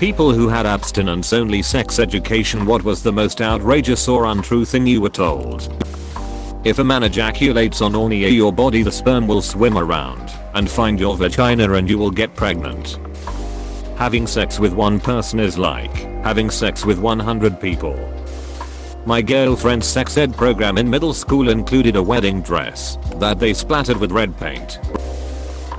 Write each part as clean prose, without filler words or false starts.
People who had abstinence-only sex education. What was the most outrageous or untrue thing you were told? If a man ejaculates on or near your body, the sperm will swim around and find your vagina and you will get pregnant. Having sex with one person is like having sex with 100 people. My girlfriend's sex ed program in middle school included a wedding dress that they splattered with red paint.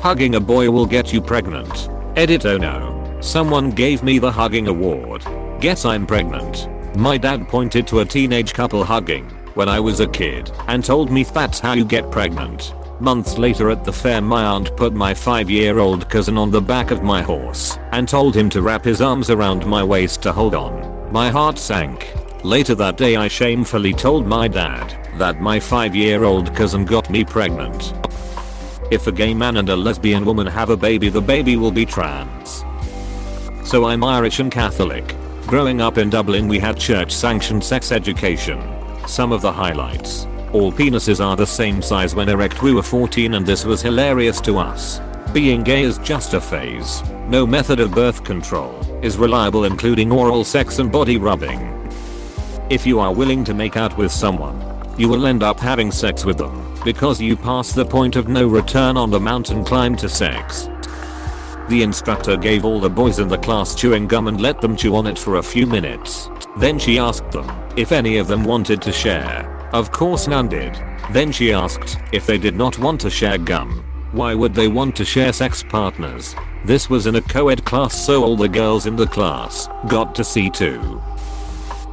Hugging a boy will get you pregnant. Edit. Oh no. Someone gave me the hugging award. Guess I'm pregnant. My dad pointed to a teenage couple hugging when I was a kid and told me that's how you get pregnant. Months later at the fair, my aunt put my 5-year-old cousin on the back of my horse and told him to wrap his arms around my waist to hold on. My heart sank. Later that day I shamefully told my dad that my 5-year-old cousin got me pregnant. If a gay man and a lesbian woman have a baby, the baby will be trans. So I'm Irish and Catholic. Growing up in Dublin we had church-sanctioned sex education. Some of the highlights. All penises are the same size when erect. We were 14 and this was hilarious to us. Being gay is just a phase. No method of birth control is reliable, including oral sex and body rubbing. If you are willing to make out with someone, you will end up having sex with them because you pass the point of no return on the mountain climb to sex. The instructor gave all the boys in the class chewing gum and let them chew on it for a few minutes. Then she asked them if any of them wanted to share. Of course none did. Then she asked if they did not want to share gum, why would they want to share sex partners? This was in a co-ed class, so all the girls in the class got to see too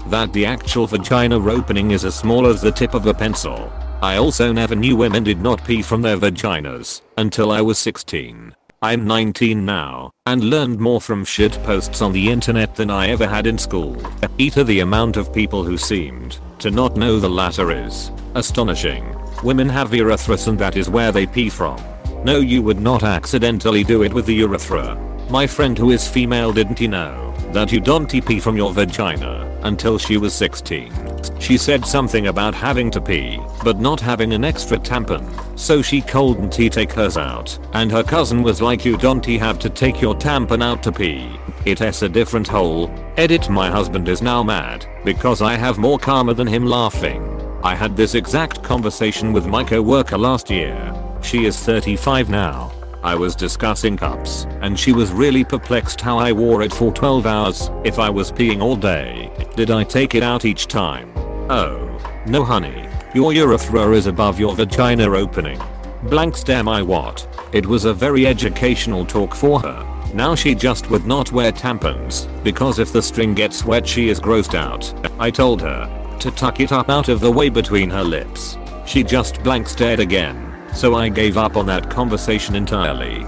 that the actual vagina opening is as small as the tip of a pencil. I also never knew women did not pee from their vaginas until I was 16. I'm 19 now and learned more from shit posts on the internet than I ever had in school. The amount of people who seemed to not know the latter is astonishing. Women have urethras and that is where they pee from. No, you would not accidentally do it with the urethra. My friend who is female didn't know that you don't pee from your vagina until she was 16. She said something about having to pee but not having an extra tampon, so she couldn't take hers out, and her cousin was like, you don't have to take your tampon out to pee. It's a different hole. Edit. My husband is now mad because I have more karma than him laughing. I had this exact conversation with my co-worker last year. She is 35 now. I was discussing cups and she was really perplexed how I wore it for 12 hours if I was peeing all day. Did I take it out each time? Oh, no honey. Your urethra is above your vagina opening. Blank stare. My what? It was a very educational talk for her. Now she just would not wear tampons because if the string gets wet she is grossed out. I told her to tuck it up out of the way between her lips. She just blank stared again. So I gave up on that conversation entirely.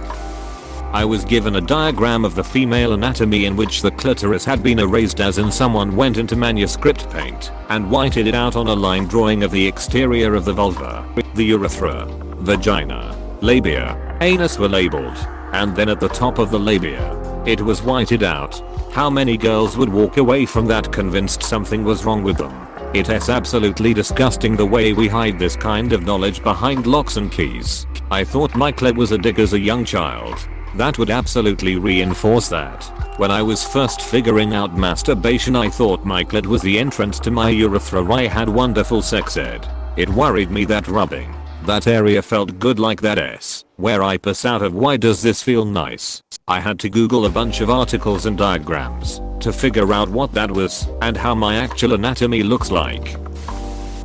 I was given a diagram of the female anatomy in which the clitoris had been erased, as in someone went into manuscript paint and whited it out on a line drawing of the exterior of the vulva. The urethra, vagina, labia, anus were labeled, and then at the top of the labia, it was whited out. How many girls would walk away from that convinced something was wrong with them? It is absolutely disgusting the way we hide this kind of knowledge behind locks and keys. I thought my clit was a dick as a young child. That would absolutely reinforce that. When I was first figuring out masturbation, I thought my clit was the entrance to my urethra. I had wonderful sex ed. It worried me that rubbing that area felt good like that S where I piss out of. Why does this feel nice? I had to Google a bunch of articles and diagrams to figure out what that was and how my actual anatomy looks like.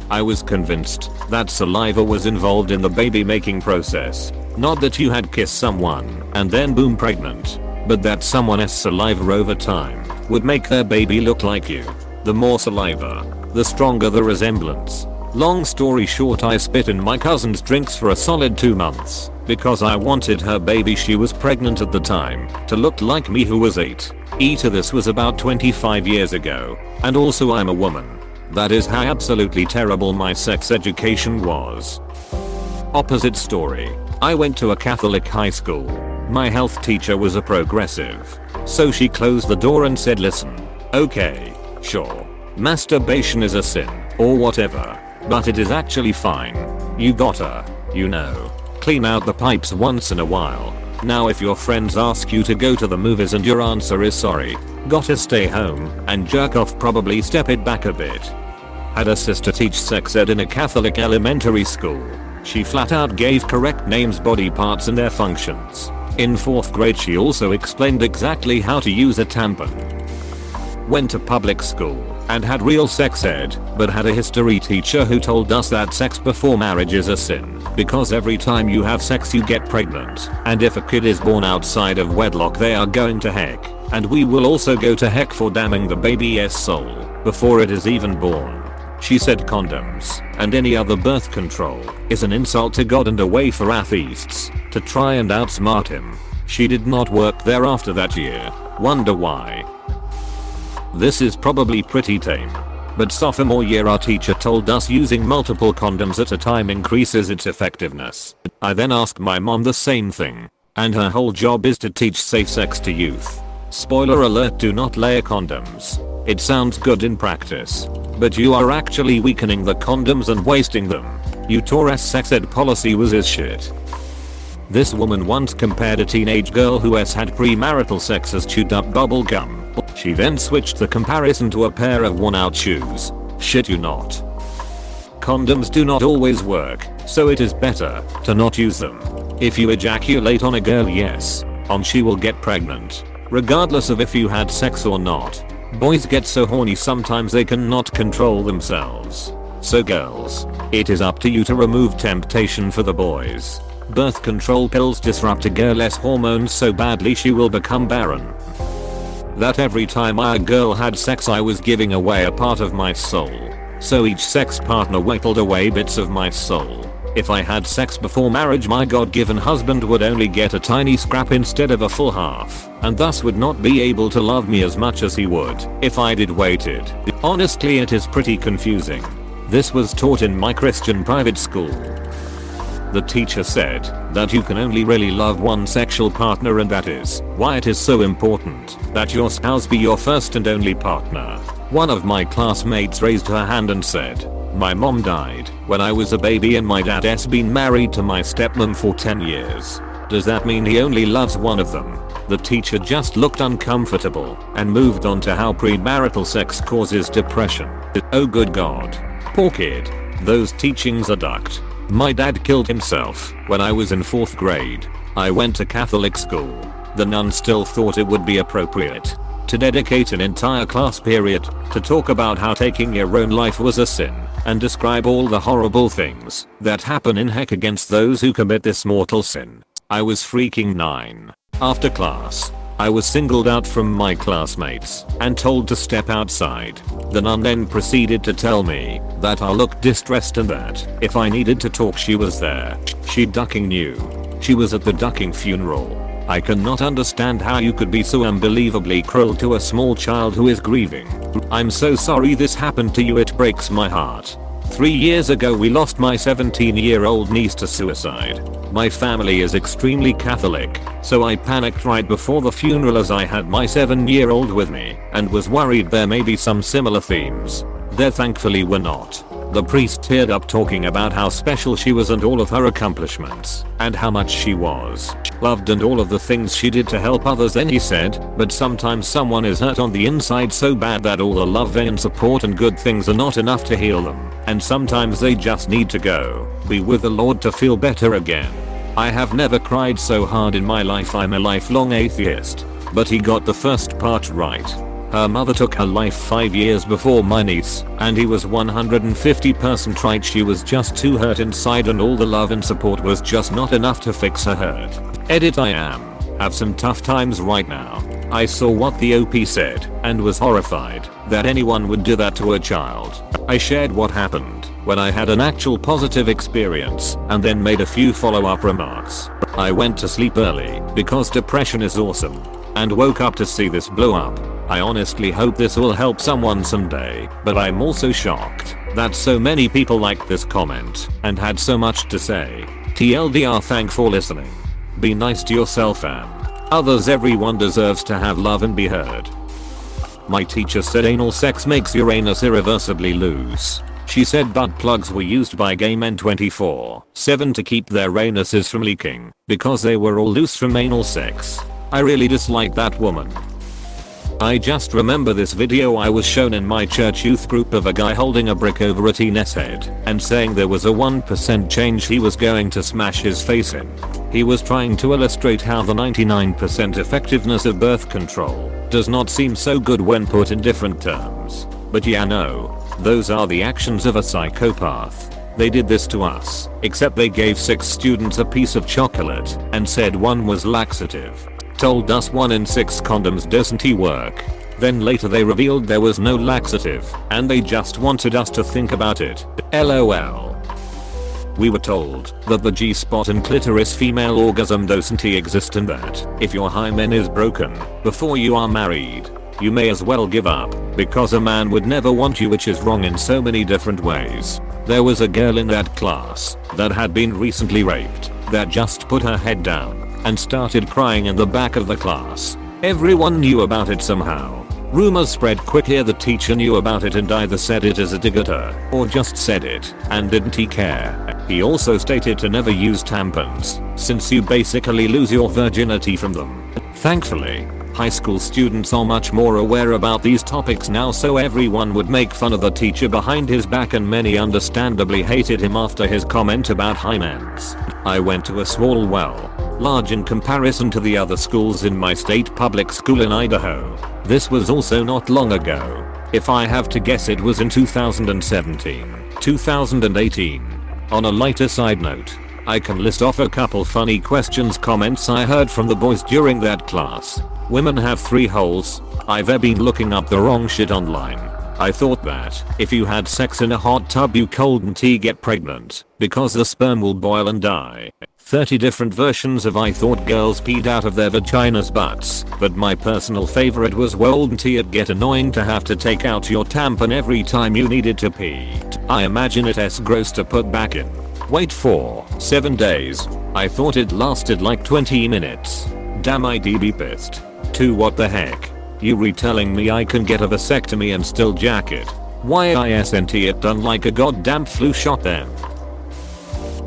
I was convinced that saliva was involved in the baby making process. Not that you had kissed someone and then boom pregnant, but that someone's saliva over time would make their baby look like you. The more saliva, the stronger the resemblance. Long story short, I spit in my cousin's drinks for a solid 2 months because I wanted her baby, she was pregnant at the time, to look like me who was 8. This was about 25 years ago, and also I'm a woman. That is how absolutely terrible my sex education was. Opposite story. I went to a Catholic high school. My health teacher was a progressive, so she closed the door and said, listen, okay, sure, masturbation is a sin, or whatever, but it is actually fine. You gotta, clean out the pipes once in a while. Now if your friends ask you to go to the movies and your answer is sorry, Gotta stay home and jerk off, probably step it back a bit. Had a sister teach sex ed in a Catholic elementary school. She flat out gave correct names, body parts and their functions. In 4th grade she also explained exactly how to use a tampon. Went to public school and had real sex ed, but had a history teacher who told us that sex before marriage is a sin because every time you have sex you get pregnant, and if a kid is born outside of wedlock they are going to heck, and we will also go to heck for damning the baby's soul before it is even born. She said condoms and any other birth control is an insult to God and a way for atheists to try and outsmart him. She did not work there after that year. Wonder why? This is probably pretty tame. But sophomore year our teacher told us using multiple condoms at a time increases its effectiveness. I then asked my mom the same thing, and her whole job is to teach safe sex to youth. Spoiler alert, do not layer condoms. It sounds good in practice, but you are actually weakening the condoms and wasting them. UTOR's sex ed policy was his shit. This woman once compared a teenage girl who has had premarital sex as chewed up bubble gum. She then switched the comparison to a pair of worn out shoes. Shit you not. Condoms do not always work, so it is better to not use them. If you ejaculate on a girl, yes, she will get pregnant, regardless of if you had sex or not. Boys get so horny sometimes they cannot control themselves. So girls, it is up to you to remove temptation for the boys. Birth control pills disrupt a girl's hormones so badly she will become barren. That every time a girl had sex I was giving away a part of my soul. So each sex partner whittled away bits of my soul. If I had sex before marriage my God-given husband would only get a tiny scrap instead of a full half, and thus would not be able to love me as much as he would if I did waited. Honestly it is pretty confusing. This was taught in my Christian private school. The teacher said that you can only really love one sexual partner, and that is why it is so important that your spouse be your first and only partner. One of my classmates raised her hand and said, "My mom died when I was a baby and my dad has been married to my stepmom for 10 years. Does that mean he only loves one of them?" The teacher just looked uncomfortable and moved on to how premarital sex causes depression. Oh good God. Poor kid. Those teachings are ducked. My dad killed himself when I was in 4th grade. I went to Catholic school. The nun still thought it would be appropriate to dedicate an entire class period to talk about how taking your own life was a sin and describe all the horrible things that happen in heck against those who commit this mortal sin. I was freaking 9. After class, I was singled out from my classmates and told to step outside. The nun then proceeded to tell me that I looked distressed and that if I needed to talk she was there. She ducking knew. She was at the ducking funeral. I cannot understand how you could be so unbelievably cruel to a small child who is grieving. I'm so sorry this happened to you, it breaks my heart. 3 years ago we lost my 17-year-old niece to suicide. My family is extremely Catholic, so I panicked right before the funeral as I had my 7-year-old with me and was worried there may be some similar themes. There thankfully were not. The priest teared up talking about how special she was and all of her accomplishments, and how much she was loved and all of the things she did to help others. Then he said, but sometimes someone is hurt on the inside so bad that all the love and support and good things are not enough to heal them, and sometimes they just need to go be with the Lord to feel better again. I have never cried so hard in my life. I'm a lifelong atheist. But he got the first part right. Her mother took her life 5 years before my niece, and he was 150% right. She was just too hurt inside and all the love and support was just not enough to fix her hurt. Edit I have some tough times right now. I saw what the OP said and was horrified that anyone would do that to a child. I shared what happened when I had an actual positive experience and then made a few follow-up remarks. I went to sleep early because depression is awesome and woke up to see this blow up. I honestly hope this will help someone someday, but I'm also shocked that so many people liked this comment and had so much to say. TLDR, thanks for listening. Be nice to yourself and others. Everyone deserves to have love and be heard. My teacher said anal sex makes your anus irreversibly loose. She said butt plugs were used by gay men 24/7 to keep their anuses from leaking because they were all loose from anal sex. I really dislike that woman. I just remember this video I was shown in my church youth group of a guy holding a brick over a teen's head and saying there was a 1% change he was going to smash his face in. He was trying to illustrate how the 99% effectiveness of birth control does not seem so good when put in different terms. But yeah, no, those are the actions of a psychopath. They did this to us, except they gave 6 students a piece of chocolate and said one was laxative. Told us 1 in 6 condoms doesn't work. Then later they revealed there was no laxative and they just wanted us to think about it. LOL. We were told that the G-spot and clitoris female orgasm doesn't exist and that if your hymen is broken before you are married, you may as well give up because a man would never want you, which is wrong in so many different ways. There was a girl in that class that had been recently raped that just put her head down and started crying in the back of the class. Everyone knew about it somehow. Rumors spread quickly. The teacher knew about it and either said it as a dig at her or just said it and didn't he care. He also stated to never use tampons since you basically lose your virginity from them. Thankfully, high school students are much more aware about these topics now, so everyone would make fun of the teacher behind his back and many understandably hated him after his comment about hymens. I went to a small large in comparison to the other schools in my state public school in Idaho. This was also not long ago. If I have to guess, it was in 2017, 2018. On a lighter side note, I can list off a couple funny comments I heard from the boys during that class. Women have 3 holes. I've been looking up the wrong shit online. I thought that if you had sex in a hot tub you couldn't get pregnant because the sperm will boil and die. 30 different versions of I thought girls peed out of their vaginas butts, but my personal favorite was wouldn't it get annoying to have to take out your tampon every time you needed to pee. I imagine it's gross to put back in. Wait for 7 days. I thought it lasted like 20 minutes. Damn, I'd be pissed. 2 What the heck? You retelling me I can get a vasectomy and still jack it? Why isn't it done like a goddamn flu shot then?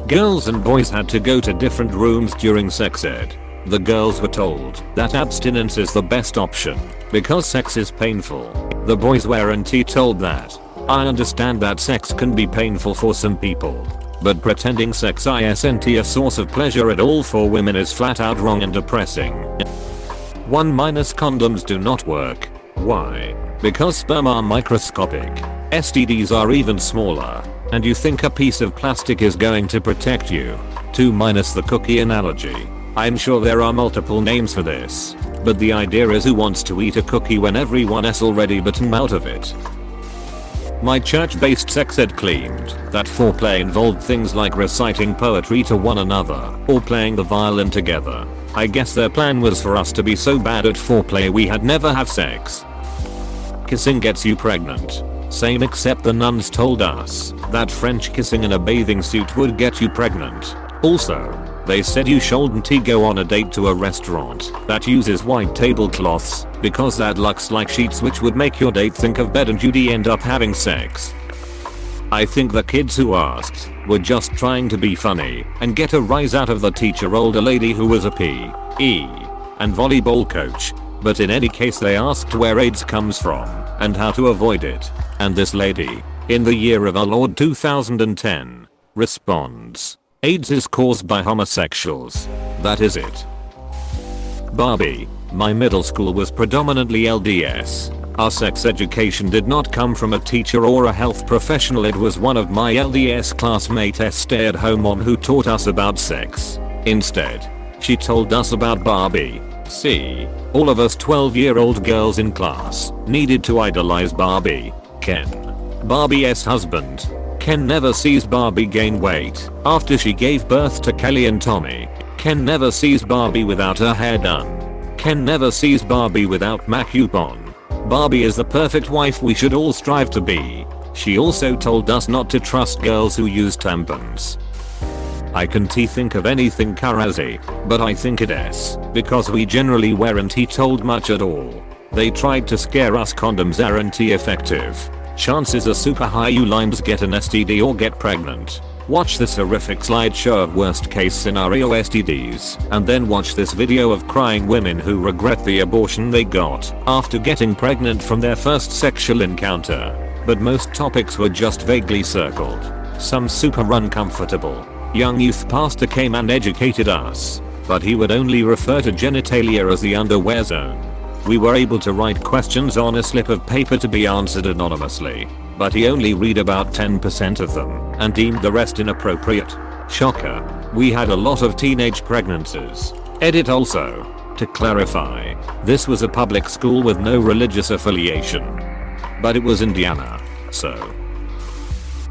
Girls and boys had to go to different rooms during sex ed. The girls were told that abstinence is the best option because sex is painful. The boys weren't told that. I understand that sex can be painful for some people, but pretending sex isn't a source of pleasure at all for women is flat out wrong and depressing. 1 Condoms do not work. Why? Because sperm are microscopic. STDs are even smaller. And you think a piece of plastic is going to protect you. 2 The cookie analogy. I'm sure there are multiple names for this, but the idea is who wants to eat a cookie when everyone has already bitten out of it? My church-based sex ed claimed that foreplay involved things like reciting poetry to one another or playing the violin together. I guess their plan was for us to be so bad at foreplay we had never have sex. Kissing gets you pregnant. Same, except the nuns told us that French kissing in a bathing suit would get you pregnant. Also, they said you shouldn't go on a date to a restaurant that uses white tablecloths because that looks like sheets, which would make your date think of bed and you'd end up having sex. I think the kids who asked were just trying to be funny and get a rise out of the teacher, older lady who was a PE and volleyball coach. But in any case, they asked where AIDS comes from and how to avoid it. And this lady, in the year of our Lord 2010, responds, AIDS is caused by homosexuals. That is it. Barbie. My middle school was predominantly LDS. Our sex education did not come from a teacher or a health professional. It was one of my LDS classmates' stay-at-home mom who taught us about sex. Instead, she told us about Barbie. See, all of us 12-year-old girls in class needed to idolize Barbie. Ken, Barbie's husband. Ken never sees Barbie gain weight after she gave birth to Kelly and Tommy. Ken never sees Barbie without her hair done. Ken never sees Barbie without makeup on. Barbie is the perfect wife we should all strive to be. She also told us not to trust girls who use tampons. I can't think of anything crazy, but I think it is because we generally weren't told much at all. They tried to scare us condoms aren't effective. Chances are super high you limes get an STD or get pregnant. Watch this horrific slideshow of worst case scenario STDs, and then watch this video of crying women who regret the abortion they got after getting pregnant from their first sexual encounter. But most topics were just vaguely circled. Some super uncomfortable. Young youth pastor came and educated us, but he would only refer to genitalia as the underwear zone. We were able to write questions on a slip of paper to be answered anonymously, but he only read about 10% of them and deemed the rest inappropriate. Shocker. We had a lot of teenage pregnancies. Edit also. To clarify, this was a public school with no religious affiliation. But it was Indiana, so.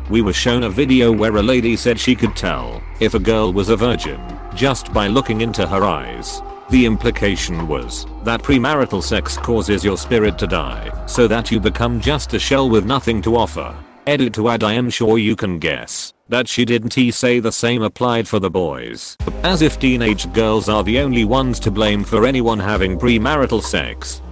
We were shown a video where a lady said she could tell if a girl was a virgin just by looking into her eyes. The implication was that premarital sex causes your spirit to die, so that you become just a shell with nothing to offer. Edit to add, I am sure you can guess that she didn't say the same applied for the boys. As if teenage girls are the only ones to blame for anyone having premarital sex.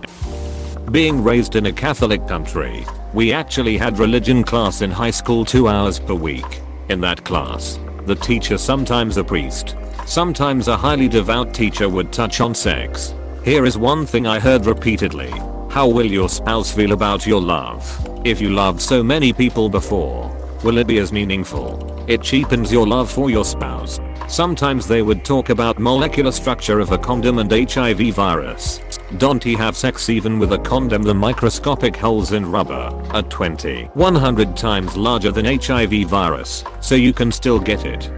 Being raised in a Catholic country, we actually had religion class in high school 2 hours per week. In that class, the teacher, sometimes a priest, sometimes a highly devout teacher, would touch on sex. Here is one thing I heard repeatedly. How will your spouse feel about your love? If you loved so many people before, will it be as meaningful? It cheapens your love for your spouse. Sometimes they would talk about molecular structure of a condom and HIV virus. Don't you have sex even with a condom? The microscopic holes in rubber are 100 times larger than HIV virus, so you can still get it.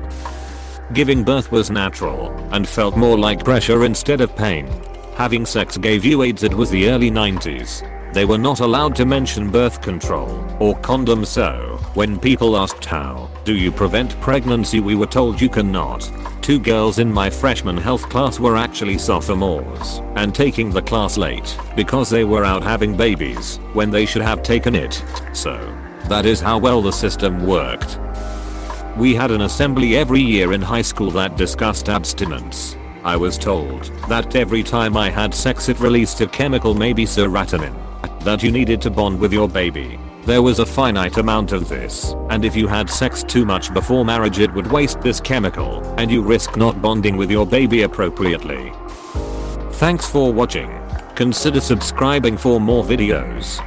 Giving birth was natural and felt more like pressure instead of pain. Having sex gave you AIDS. It was the early 90s. They were not allowed to mention birth control or condoms, so when people asked how do you prevent pregnancy, we were told you cannot. 2 girls in my freshman health class were actually sophomores and taking the class late because they were out having babies when they should have taken it. So that is how well the system worked. We had an assembly every year in high school that discussed abstinence. I was told that every time I had sex it released a chemical, maybe serotonin, that you needed to bond with your baby. There was a finite amount of this, and if you had sex too much before marriage it would waste this chemical, and you risk not bonding with your baby appropriately. Thanks for watching. Consider subscribing for more videos.